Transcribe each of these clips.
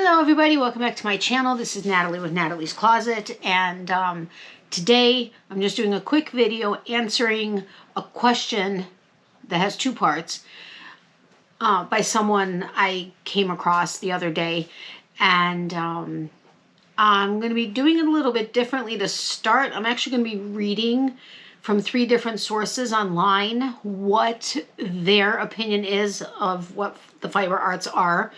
Hello everybody, welcome back to my channel. This is Natalie with Natalie's Closet, and today I'm just doing a quick video answering a question that has two parts by someone I came across the other day, and I'm going to be doing it a little bit differently to start. I'm actually going to be reading from 3 different sources online what their opinion is of what the fiber arts are.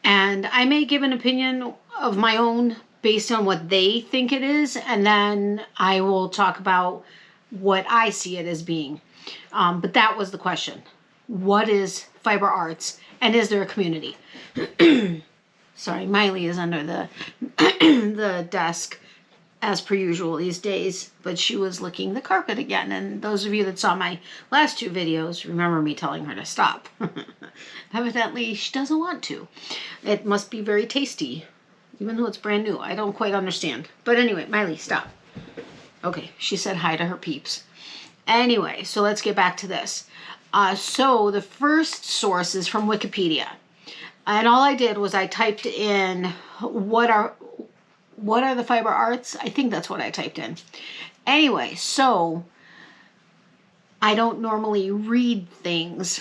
And I may give an opinion of my own based on what they think it is, and then I will talk about what I see it as being. But that was the question. What is fiber arts, and is there a community? Sorry, Miley is under the, the desk as per usual these days, but she was licking the carpet again. And those of you that saw my last 2 videos remember me telling her to stop. Evidently, she doesn't want to. It must be very tasty, even though it's brand new. I don't quite understand. But anyway, Miley, stop. Okay, she said hi to her peeps. Anyway, so let's get back to this. So the first source is from Wikipedia. And all I did was I typed in what are the fiber arts? I think that's what I typed in. Anyway, so I don't normally read things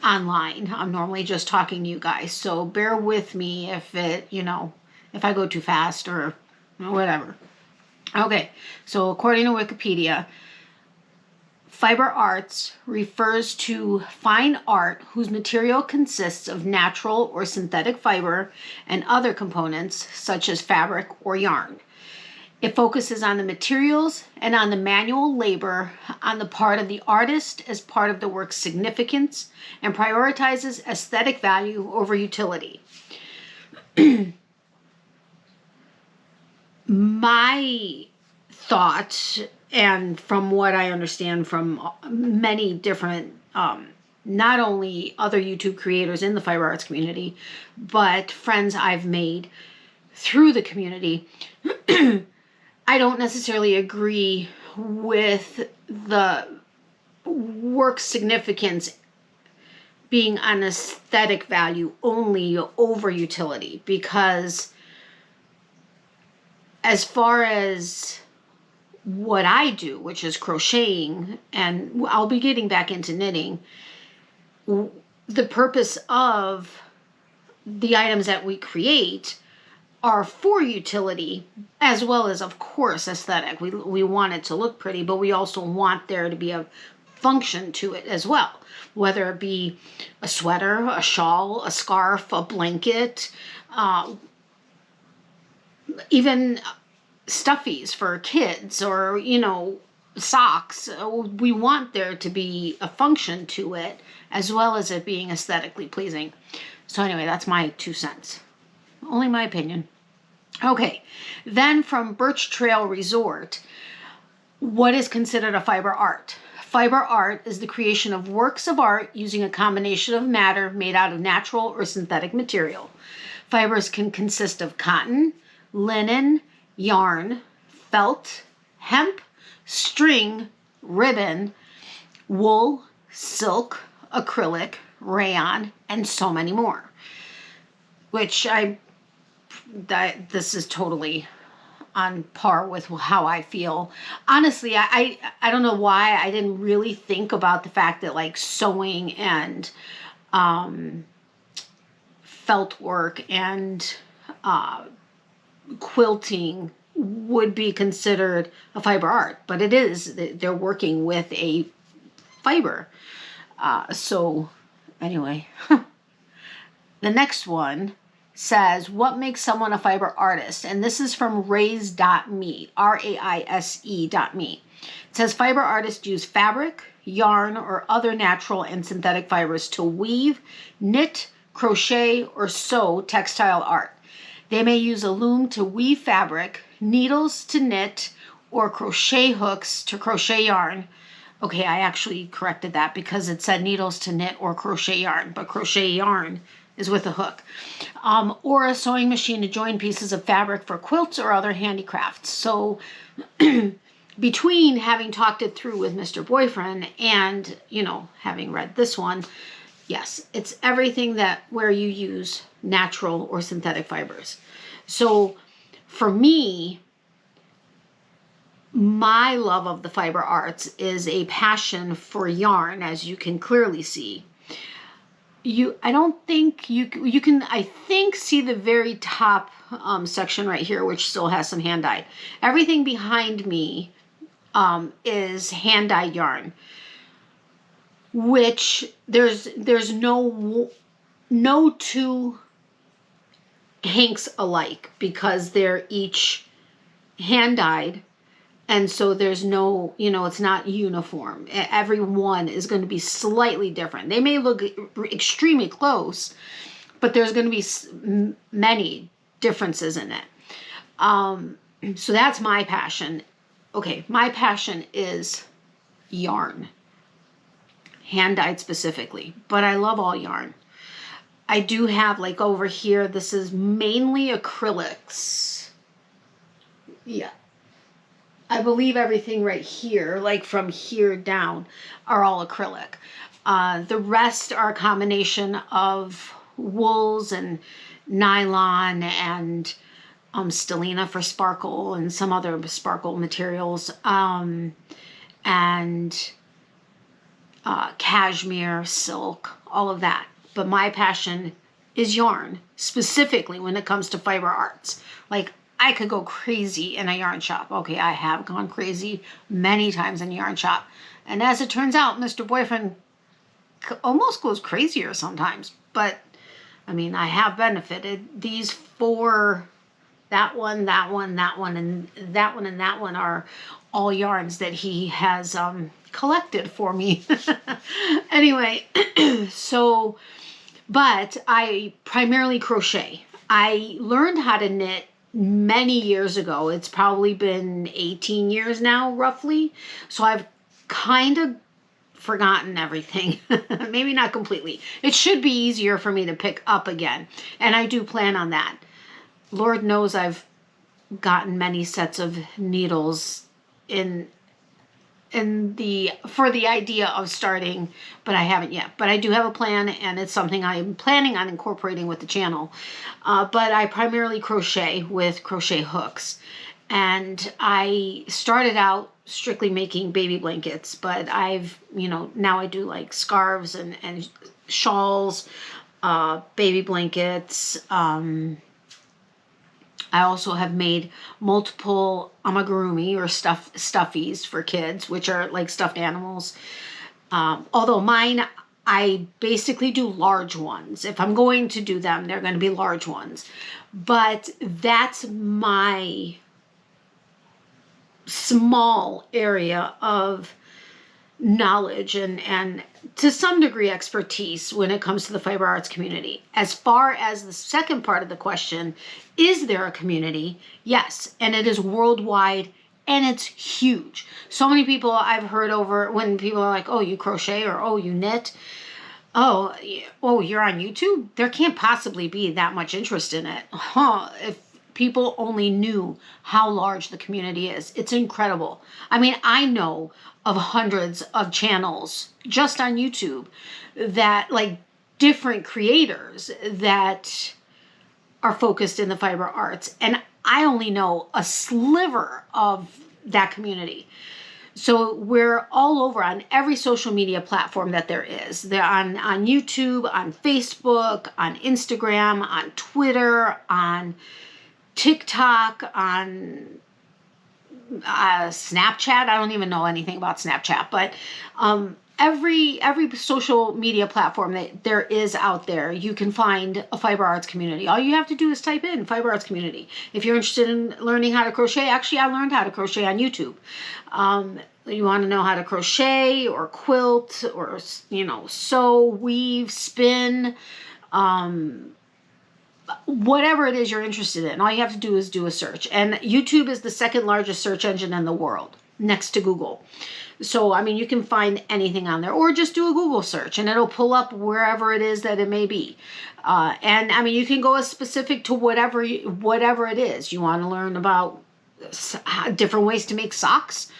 online. I'm normally just talking to you guys. So bear with me if if I go too fast or whatever. Okay, so according to Wikipedia, fiber arts refers to fine art whose material consists of natural or synthetic fiber and other components such as fabric or yarn. It focuses on the materials and on the manual labor on the part of the artist as part of the work's significance, and prioritizes aesthetic value over utility. My thought, and from what I understand from many different, not only other YouTube creators in the fiber arts community, but friends I've made through the community, I don't necessarily agree with the work's significance being on aesthetic value only over utility, because as far as what I do, which is crocheting, and I'll be getting back into knitting, the purpose of the items that we create are for utility, as well as, of course, aesthetic. We want it to look pretty, but we also want there to be a function to it as well, whether it be a sweater, a shawl, a scarf, a blanket, even stuffies for kids, or socks. We want there to be a function to it, as well as it being aesthetically pleasing. So anyway, that's my 2 cents. Only my opinion. Okay, then from Birch Trail Resort, what is considered a fiber art? Fiber art is the creation of works of art using a combination of matter made out of natural or synthetic material. Fibers can consist of cotton, linen, yarn, felt, hemp, string, ribbon, wool, silk, acrylic, rayon, and so many more. Which this is totally on par with how I feel. Honestly, I don't know why I didn't really think about the fact that like sewing and felt work and quilting would be considered a fiber art, but it is. They're working with a fiber. So anyway, the next one says, what makes someone a fiber artist? And this is from raise.me, raise.me. It says fiber artists use fabric, yarn, or other natural and synthetic fibers to weave, knit, crochet, or sew textile art. They may use a loom to weave fabric, needles to knit, or crochet hooks to crochet yarn. Okay, I actually corrected that because it said needles to knit or crochet yarn, but crochet yarn is with a hook. Or a sewing machine to join pieces of fabric for quilts or other handicrafts. So between having talked it through with Mr. Boyfriend and, having read this one, yes, it's everything where you use natural or synthetic fibers. So for me, my love of the fiber arts is a passion for yarn, as you can clearly see. I don't think you can, I think, see the very top section right here, which still has some hand dyed. Everything behind me is hand dyed yarn, which there's no two hanks alike, because they're each hand dyed. And so there's no, it's not uniform. Every one is going to be slightly different. They may look extremely close, but there's going to be many differences in it. So that's my passion. Okay, my passion is yarn, hand-dyed specifically, but I love all yarn. I do have, like over here, this is mainly acrylics. Yeah. I believe everything right here, like from here down, are all acrylic. The rest are a combination of wools and nylon and stellina for sparkle and some other sparkle materials, and cashmere, silk, all of that. But my passion is yarn, specifically when it comes to fiber arts. Like, I could go crazy in a yarn shop. Okay, I have gone crazy many times in a yarn shop. And as it turns out, Mr. Boyfriend almost goes crazier sometimes. But, I mean, I have benefited. These four, that one, that one, that one, and that one, and that one are all yarns that he has collected for me. Anyway, so, but I primarily crochet. I learned how to knit many years ago. It's probably been 18 years now, roughly. So I've kind of forgotten everything. Maybe not completely. It should be easier for me to pick up again. And I do plan on that. Lord knows I've gotten many sets of needles for the idea of starting, but I haven't yet. But I do have a plan, and it's something I'm planning on incorporating with the channel. But I primarily crochet with crochet hooks, and I started out strictly making baby blankets, but I've, now I do like scarves and shawls, baby blankets. I also have made multiple amigurumi or stuffies for kids, which are like stuffed animals. Although mine, I basically do large ones. If I'm going to do them, they're going to be large ones. But that's my small area of knowledge and to some degree expertise when it comes to the fiber arts community. As far as the second part of the question, is there a community? Yes, and it is worldwide, and it's huge. So many people I've heard over when people are like, oh, you crochet, or oh, you knit. Oh, you're on YouTube? There can't possibly be that much interest in it. If people only knew how large the community is. It's incredible. I mean, I know of hundreds of channels just on YouTube that, like, different creators that are focused in the fiber arts. And I only know a sliver of that community. So we're all over on every social media platform that there is. They're on YouTube, on Facebook, on Instagram, on Twitter, on TikTok, on Snapchat. I don't even know anything about Snapchat, but every social media platform that there is out there, you can find a fiber arts community. All you have to do is type in fiber arts community. If you're interested in learning how to crochet, actually I learned how to crochet on YouTube. You want to know how to crochet or quilt or, sew, weave, spin, whatever it is you're interested in. All you have to do is do a search. And YouTube is the second largest search engine in the world, next to Google. So, I mean, you can find anything on there, or just do a Google search and it'll pull up wherever it is that it may be. And I mean, you can go as specific to whatever it is. You want to learn about different ways to make socks?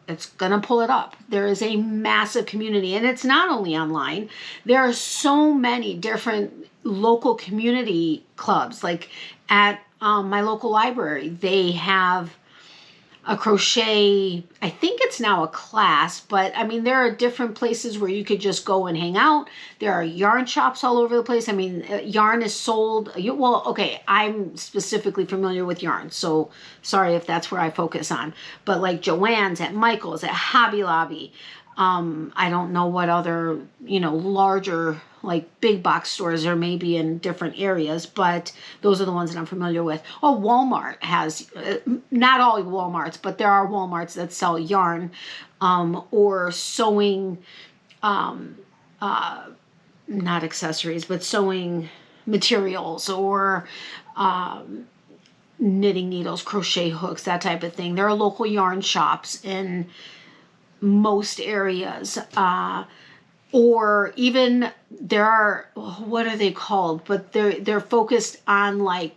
It's going to pull it up. There is a massive community, and it's not only online. There are so many different local community clubs. Like at my local library, they have a crochet, I think it's now a class, but I mean, there are different places where you could just go and hang out. There are yarn shops all over the place. I mean, yarn is sold. Well, okay, I'm specifically familiar with yarn, so sorry if that's where I focus on. But like Joann's, at Michael's, at Hobby Lobby, I don't know what other, larger like big box stores there may be in different areas, but those are the ones that I'm familiar with. Oh, Walmart has, not all Walmarts, but there are Walmarts that sell yarn or sewing, not accessories, but sewing materials or knitting needles, crochet hooks, that type of thing. There are local yarn shops in most areas. Or even there are, what are they called? But they're focused on like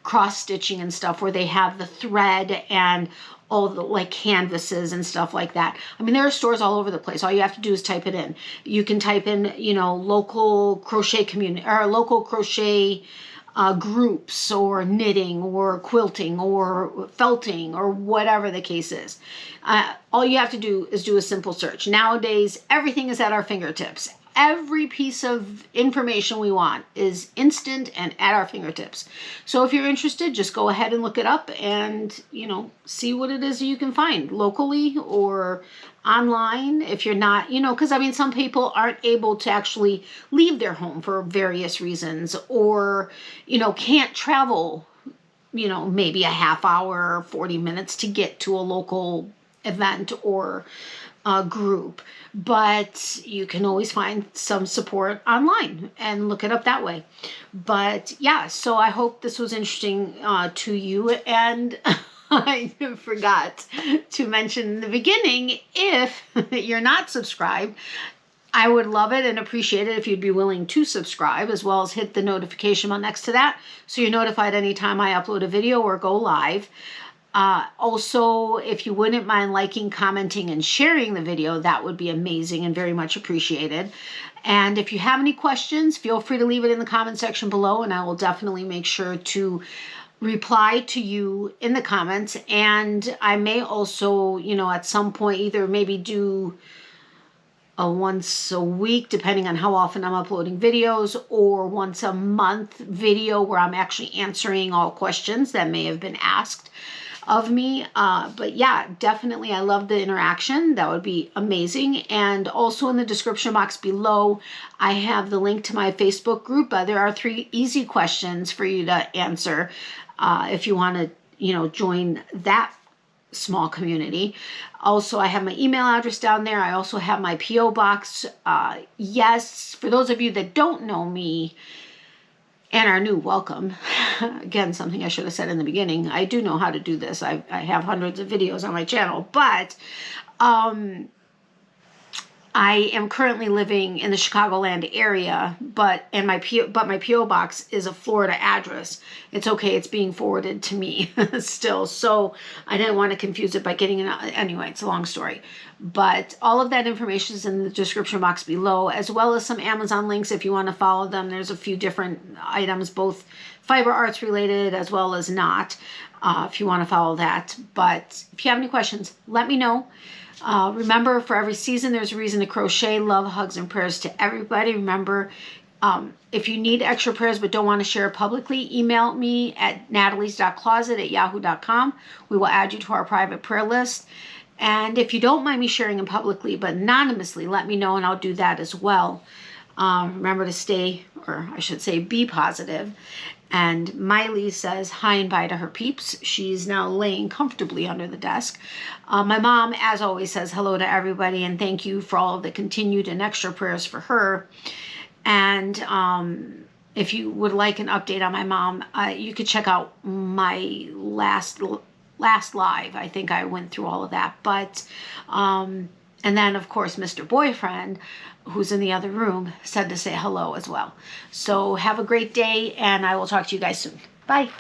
cross stitching and stuff, where they have the thread and all the like canvases and stuff like that. I mean, there are stores all over the place. All you have to do is type it in. You can type in, local crochet community or local crochet groups or knitting or quilting or felting or whatever the case is. All you have to do is do a simple search. Nowadays, everything is at our fingertips. Every piece of information we want is instant and at our fingertips. So if you're interested, just go ahead and look it up and, see what it is you can find locally or online. If you're not, because I mean, some people aren't able to actually leave their home for various reasons, or, can't travel, maybe a half hour, 40 minutes to get to a local event or a group. But you can always find some support online and look it up that way. But yeah, so I hope this was interesting to you. And I forgot to mention in the beginning, if you're not subscribed, I would love it and appreciate it if you'd be willing to subscribe, as well as hit the notification bell next to that, so you're notified anytime I upload a video or go live. Also, if you wouldn't mind liking, commenting, and sharing the video, that would be amazing and very much appreciated. And if you have any questions, feel free to leave it in the comment section below, and I will definitely make sure to reply to you in the comments. And I may also, at some point, either maybe do a once a week, depending on how often I'm uploading videos, or once a month video where I'm actually answering all questions that may have been asked of me. But yeah, definitely, I love the interaction. That would be amazing. And also in the description box below, I have the link to my Facebook group. There are 3 easy questions for you to answer if you want to, join that small community. Also, I have my email address down there. I also have my P.O. box. Yes, for those of you that don't know me and are new, welcome. Again, something I should have said in the beginning. I do know how to do this. I have hundreds of videos on my channel, but I am currently living in the Chicagoland area, but my P.O. box is a Florida address. It's okay. It's being forwarded to me still. So I didn't want to confuse it by getting anyway, it's a long story. But all of that information is in the description box below, as well as some Amazon links if you want to follow them. There's a few different items, both fiber arts related as well as not, if you want to follow that. But if you have any questions, let me know. Remember, for every season, there's a reason to crochet. Love, hugs, and prayers to everybody. Remember, if you need extra prayers but don't want to share it publicly, email me at natalies.closet@yahoo.com. We will add you to our private prayer list. And if you don't mind me sharing it publicly but anonymously, let me know and I'll do that as well. Remember to stay, or I should say, be positive. And Miley says hi and bye to her peeps. She's now laying comfortably under the desk. My mom, as always, says hello to everybody and thank you for all of the continued and extra prayers for her. And if you would like an update on my mom, you could check out my last live. I think I went through all of that. But and then, of course, Mr. Boyfriend, who's in the other room, said to say hello as well. So have a great day, and I will talk to you guys soon. Bye.